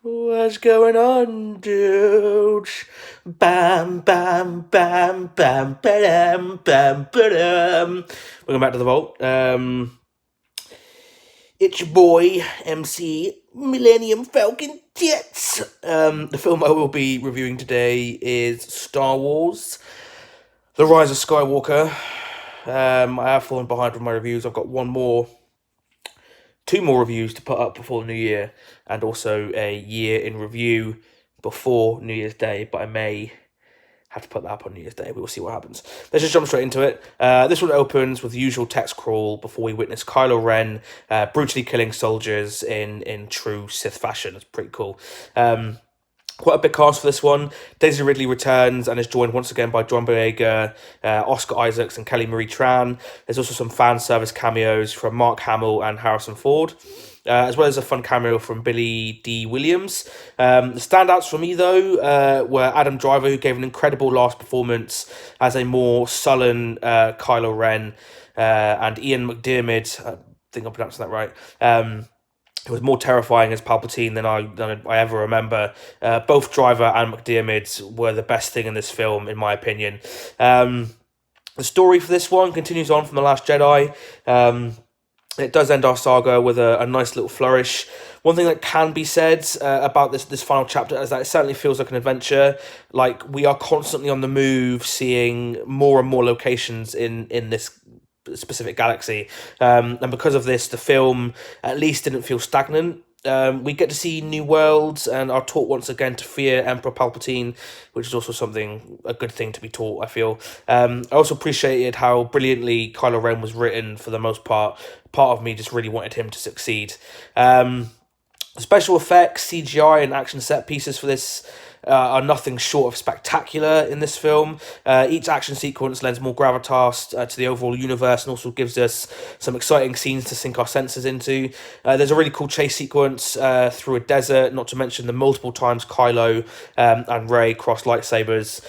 What's going on, dude? Bam, bam, bam, bam, bam, bam, bam. Welcome back to the vault. It's your boy MC Millennium Falcon Jets. The film I will be reviewing today is Star Wars: The Rise of Skywalker. I have fallen behind with my reviews. I've got two more reviews to put up before the new year, and also a year in review before New Year's Day, but I may have to put that up on New Year's Day. We'll see what happens. Let's just jump straight into it. This one opens with the usual text crawl before we witness Kylo Ren brutally killing soldiers in true Sith fashion. It's pretty cool. Quite a big cast for this one. Daisy Ridley returns and is joined once again by John Boyega, Oscar Isaacs, and Kelly Marie Tran. There's also some fan service cameos from Mark Hamill and Harrison Ford, as well as a fun cameo from Billy D. Williams. The standouts for me, though, were Adam Driver, who gave an incredible last performance as a more sullen Kylo Ren, and Ian McDiarmid. I think I'm pronouncing that right. It was more terrifying as Palpatine than I ever remember. Both Driver and McDiarmid were the best thing in this film, in my opinion. The story for this one continues on from The Last Jedi. It does end our saga with a nice little flourish. One thing that can be said about this final chapter is that it certainly feels like an adventure. Like, we are constantly on the move, seeing more and more locations in this specific galaxy, and because of this, the film at least didn't feel stagnant. We get to see new worlds and are taught once again to fear Emperor Palpatine, which is also a good thing to be taught, I feel. I also appreciated how brilliantly Kylo Ren was written for the most part. Part of me just really wanted him to succeed. Special effects, CGI, and action set pieces for this are nothing short of spectacular in this film. Each action sequence lends more gravitas to the overall universe and also gives us some exciting scenes to sink our senses into. There's a really cool chase sequence through a desert, not to mention the multiple times Kylo and Rey cross lightsabers.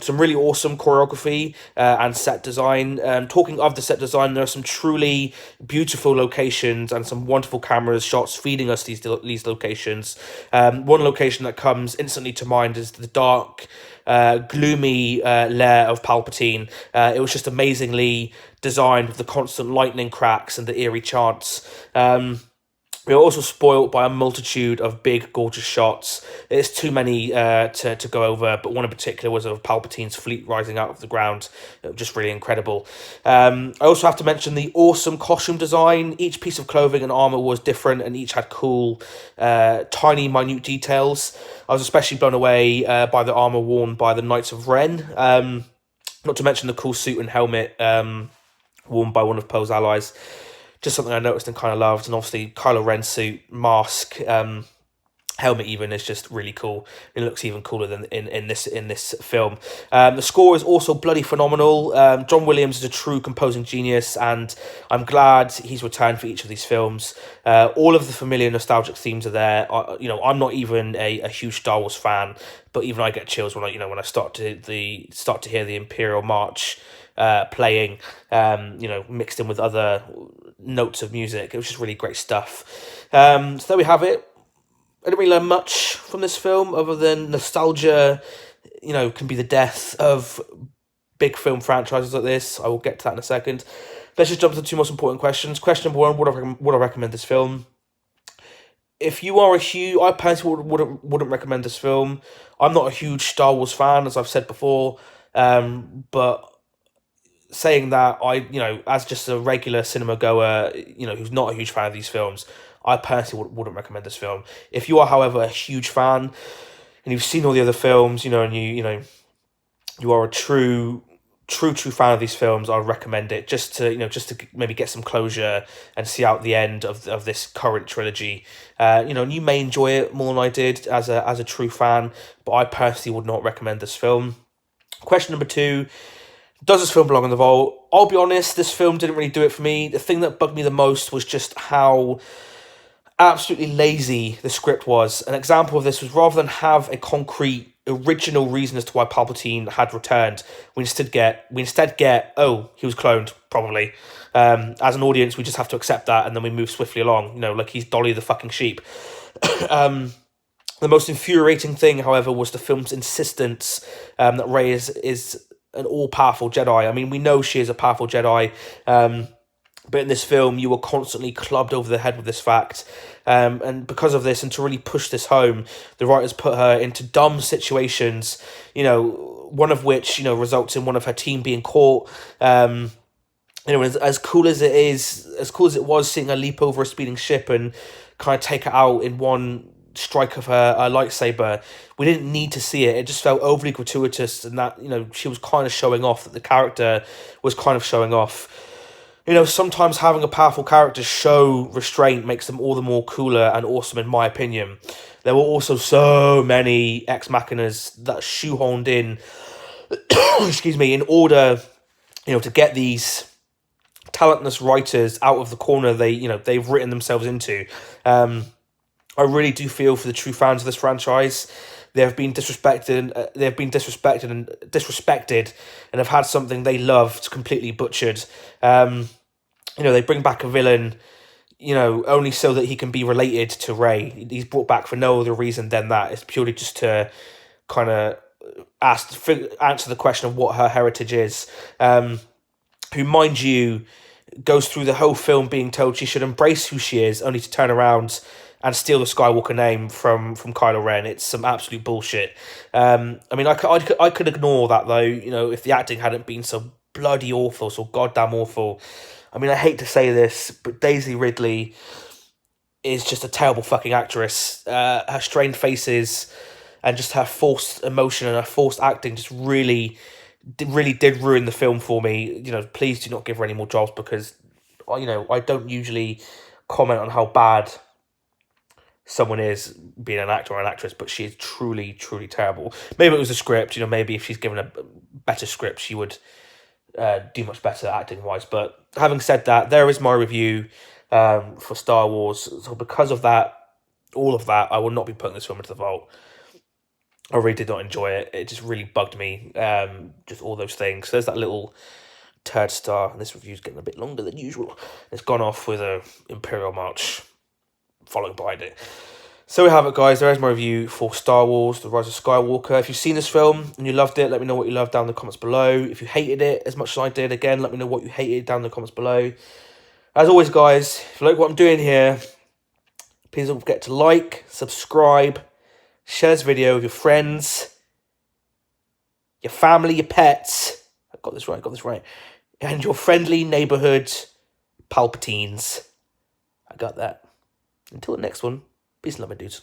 Some really awesome choreography and set design. Talking of the set design, there are some truly beautiful locations and some wonderful cameras shots feeding us these locations. One location that comes instantly to mind is the dark, gloomy lair of Palpatine. It was just amazingly designed with the constant lightning cracks and the eerie chants. We are also spoilt by a multitude of big, gorgeous shots. It's too many to go over, but one in particular was of Palpatine's fleet rising out of the ground. Just really incredible. I also have to mention the awesome costume design. Each piece of clothing and armor was different, and each had cool, tiny, minute details. I was especially blown away by the armor worn by the Knights of Ren. Not to mention the cool suit and helmet worn by one of Poe's allies. Just something I noticed and kind of loved. And obviously Kylo Ren's suit, mask, helmet even is just really cool. It looks even cooler than in this film. The score is also bloody phenomenal. John Williams is a true composing genius, and I'm glad he's returned for each of these films. All of the familiar nostalgic themes are there. I'm not even a huge Star Wars fan, but even I get chills when I start to hear the Imperial March playing, mixed in with other notes of music. It was just really great stuff. So there we have it. I didn't really learn much from this film other than nostalgia, can be the death of big film franchises like this. I will get to that in a second. Let's just jump to the two most important questions. Question number one, would I recommend this film? If you are I personally wouldn't recommend this film. I'm not a huge Star Wars fan, as I've said before, but saying that, as just a regular cinema goer, who's not a huge fan of these films, I personally wouldn't recommend this film. If you are, however, a huge fan and you've seen all the other films, and you are a true fan of these films, I would recommend it just to maybe get some closure and see out the end of this current trilogy. And you may enjoy it more than I did as a true fan, but I personally would not recommend this film. Question number two. Does this film belong in the vault? I'll be honest, this film didn't really do it for me. The thing that bugged me the most was just how absolutely lazy the script was. An example of this was, rather than have a concrete original reason as to why Palpatine had returned, we instead get, oh, he was cloned, probably. As an audience, we just have to accept that, and then we move swiftly along, like he's Dolly the fucking sheep. The most infuriating thing, however, was the film's insistence that Rey is an all-powerful Jedi. I mean, we know she is a powerful Jedi, but in this film, you were constantly clubbed over the head with this fact. And because of this, and to really push this home, the writers put her into dumb situations, one of which, results in one of her team being caught. As cool as it was seeing her leap over a speeding ship and kind of take her out in one strike of her lightsaber, we didn't need to see it. It just felt overly gratuitous, and that, she was kind of showing off, that the character was kind of showing off. Sometimes having a powerful character show restraint makes them all the more cooler and awesome, in my opinion. There were also so many ex machinas that shoehorned in, excuse me, in order, to get these talentless writers out of the corner they've written themselves into. I really do feel for the true fans of this franchise. They have been disrespected. And have had something they loved completely butchered. They bring back a villain, only so that he can be related to Rey. He's brought back for no other reason than that. It's purely just to kind of answer the question of what her heritage is. Who, mind you, goes through the whole film being told she should embrace who she is, only to turn around and steal the Skywalker name from Kylo Ren. It's some absolute bullshit. I could ignore that, though, if the acting hadn't been so bloody awful, so goddamn awful. I mean, I hate to say this, but Daisy Ridley is just a terrible fucking actress. Her strained faces and just her forced emotion and her forced acting just really did ruin the film for me. Please do not give her any more jobs, because, I don't usually comment on how bad someone is being an actor or an actress, but she is truly, truly terrible. Maybe it was a script, maybe if she's given a better script, she would do much better acting-wise. But having said that, there is my review for Star Wars. So because of that, all of that, I will not be putting this film into the vault. I really did not enjoy it. It just really bugged me. Just all those things. There's that little third star, and this review's getting a bit longer than usual. It's gone off with a Imperial March following behind it. So we have it, guys. There is my review for Star Wars: The Rise of Skywalker. If you've seen this film and you loved it, let me know what you loved down in the comments below. If you hated it as much as I did, again, let me know what you hated down in the comments below. As always, guys, if you like what I'm doing here, please don't forget to like, subscribe, share this video with your friends, your family, your pets. I got this right. And your friendly neighborhood Palpatines. I got that. Until the next one, peace and love, my dudes.